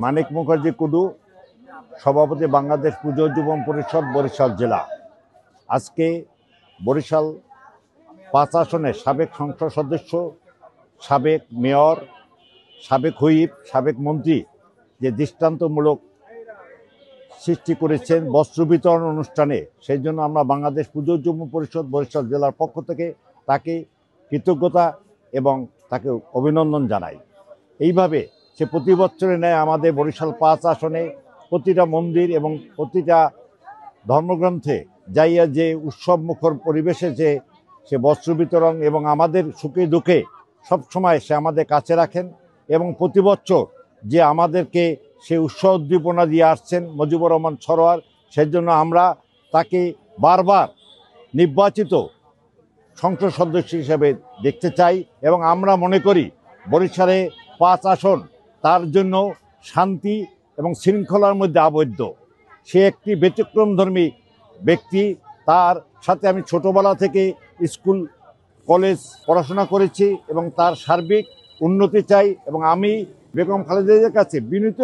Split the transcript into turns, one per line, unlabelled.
মানিক Mukherjee kudu, সভাপতি বাংলাদেশ পুজো যুবক পরিষদ, বরিশাল জেলা। আজকে বরিশাল ৫ আসনের সাবেক সংসদ সদস্য, সাবেক মেয়র, সাবেক হুইপ, সাবেক মন্ত্রী যে দৃষ্টান্তমূলক সৃষ্টি করেছেন বস্ত্র বিতরণ অনুষ্ঠানে, সেই জন্য আমরা বাংলাদেশ পুজো যুবক পরিষদ বরিশাল জেলার পক্ষ থেকে তাকে কৃতজ্ঞতা এবং তাকে অভিনন্দন জানাই। এইভাবে সে প্রতি বছরে নেয় আমাদের বরিশাল ৫ আসনে প্রতিটা মন্দির এবং প্রতিটা ধর্মগ্রন্থে যাইয়া যে উৎসব মুখর পরিবেশে যে সে বস্ত্র বিতরণ এবং আমাদের সুখে দুঃখে সবসময় সে আমাদের কাছে রাখেন এবং প্রতি বছর যে আমাদেরকে সে উৎসাহ উদ্দীপনা দিয়ে আসছেন মুজিবুর রহমান সরোয়ার, সেজন্য আমরা তাকে বারবার নির্বাচিত সংসদ সদস্য হিসেবে দেখতে চাই এবং আমরা মনে করি বরিশালে ৫ আসন তার জন্য শান্তি এবং শৃঙ্খলার মধ্যে আবদ্ধ। সে একটি ব্যতিক্রমধর্মী ব্যক্তি। তার সাথে আমি ছোটবেলা থেকে স্কুল কলেজ পড়াশোনা করেছি এবং তার সার্বিক উন্নতি চাই এবং আমি বেগম খালেদা জিয়ার কাছে বিনীত